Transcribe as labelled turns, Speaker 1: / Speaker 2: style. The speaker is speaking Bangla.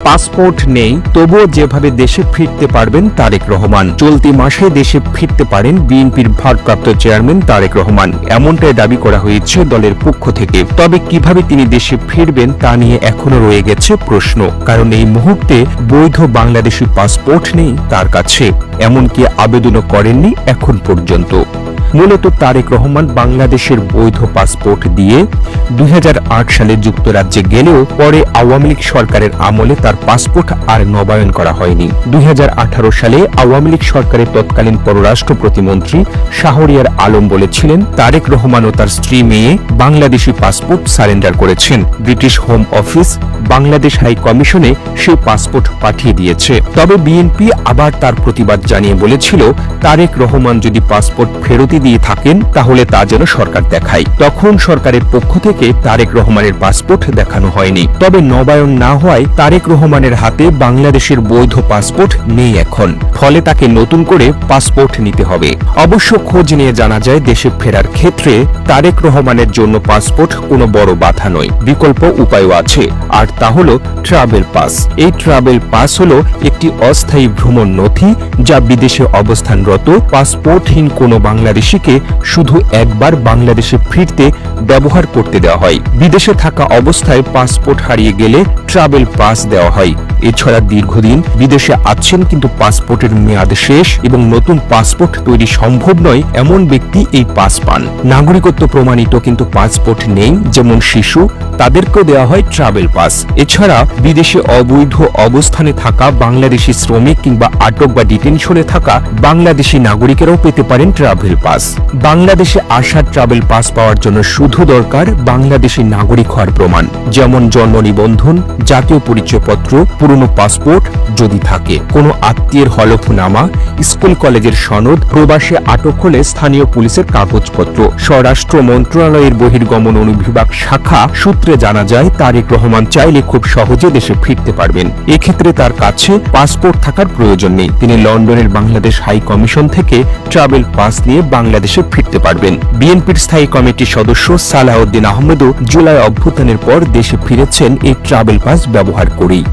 Speaker 1: পাসপোর্ট নেই, তবুও যেভাবে দেশে ফিরতে পারবেন তারেক রহমান। চলতি মাসে দেশে ফিরতে পারেন বিএনপির ভারপ্রাপ্ত চেয়ারম্যান তারেক রহমান, এমনটাই দাবি করা হয়েছে দলের পক্ষ থেকে। তবে কিভাবে তিনি দেশে ফিরবেন তা নিয়ে এখনো রয়ে গেছে প্রশ্ন, কারণ এই মুহূর্তে বৈধ বাংলাদেশি পাসপোর্ট নেই তার কাছে, এমনকি আবেদনও করেননি এখন পর্যন্ত। মূলত তারেক রহমান বাংলাদেশের বৈধ পাসপোর্ট দিয়ে 2008 সালে যুক্তরাজ্যে গেলেও পরে আওয়ামী লীগ সরকারের আমলে তার পাসপোর্ট আর নবায়ন করা হয়নি। 2018 সালে আওয়ামী লীগ সরকারের তৎকালীন পররাষ্ট্র প্রতিমন্ত্রী শাহরিয়ার আলম বলেছিলেন তারেক রহমান ও তার স্ত্রী মেয়ে বাংলাদেশি পাসপোর্ট সারেন্ডার করেছেন। British home office Bangladesh high কমিশনে সেই পাসপোর্ট পাঠিয়ে দিয়েছে। তবে বিএনপি আবার তার প্রতিবাদ জানিয়ে বলেছিল তারেক রহমান যদি পাসপোর্ট ফেরত দিয়ে থাকেন তাহলে তা যেন সরকার দেখায়। তখন সরকারের পক্ষ থেকে তারেক রহমানের পাসপোর্ট দেখানো হয়নি। তবে নবায়ন না হওয়ায় তারেক রহমানের হাতে বাংলাদেশের বৈধ পাসপোর্ট নেই এখন, ফলে তাকে নতুন করে পাসপোর্ট নিতে হবে। অবশ্য খোঁজ নিয়ে জানা যায় দেশে ফেরার ক্ষেত্রে তারেক রহমানের জন্য পাসপোর্ট কোনো বড় বাধা নয়, বিকল্প উপায়ও আছে, আর তা হলো ট্রাভেল পাস। এই ট্রাভেল পাস হলো একটি অস্থায়ী ভ্রমণ নথি যা বিদেশে অবস্থানরত পাসপোর্টহীন কোনো বাংলাদেশীকে শুধু একবার বাংলাদেশে ফিরতে ব্যবহার করতে দেওয়া হয়। বিদেশে থাকা অবস্থায় পাসপোর্ট হারিয়ে গেলে ট্রাভেল পাস দেওয়া হয়। এছাড়া দীর্ঘদিন বিদেশে আছেন কিন্তু পাসপোর্টের মেয়াদ শেষ এবং নতুন পাসপোর্ট তৈরি সম্ভব নয় এমন ব্যক্তি এই পাস পান। নাগরিকত্ব প্রমাণিত কিন্তু পাসপোর্ট নেই যেমন শিশু, তাদেরকেও দেওয়া হয় ট্রাভেল পাস। এছাড়া বিদেশে অবৈধ অবস্থানে থাকা বাংলাদেশি শ্রমিক কিংবা আটক বা ডিটেনশনে থাকা বাংলাদেশি নাগরিকেরাও পেতে পারেন ট্রাভেল পাস। বাংলাদেশে আসার ট্রাভেল পাস পাওয়ার জন্য শুধু দরকার বাংলাদেশি নাগরিক হওয়ার প্রমাণ, যেমন জন্ম নিবন্ধন, জাতীয় পরিচয়পত্র, পুরনো পাসপোর্ট যদি থাকে, কোনো আত্মীয়ের হলফনামা, স্কুল কলেজের সনদ, প্রবাসে আটক হলে স্থানীয় পুলিশের কাগজপত্র। স্বরাষ্ট্র মন্ত্রণালয়ের বহির্গমন অনুবিভাগ শাখা সূত্রে জানা যায় তারেক রহমান চাইলে খুব সহজে দেশে ফিরতে পারবেন। এক্ষেত্রে তার কাছে পাসপোর্ট থাকার প্রয়োজন নেই। তিনি লন্ডনের বাংলাদেশ হাই কমিশন থেকে ট্রাভেল পাস নিয়ে বাংলাদেশে ফিরতে পারবেন। বিএনপির স্থায়ী কমিটির সদস্য সালাউদ্দিন আহমেদও জুলাই অভ্যুত্থানের পর দেশে ফিরেছেন এই ট্রাভেল পাস ব্যবহার করেই।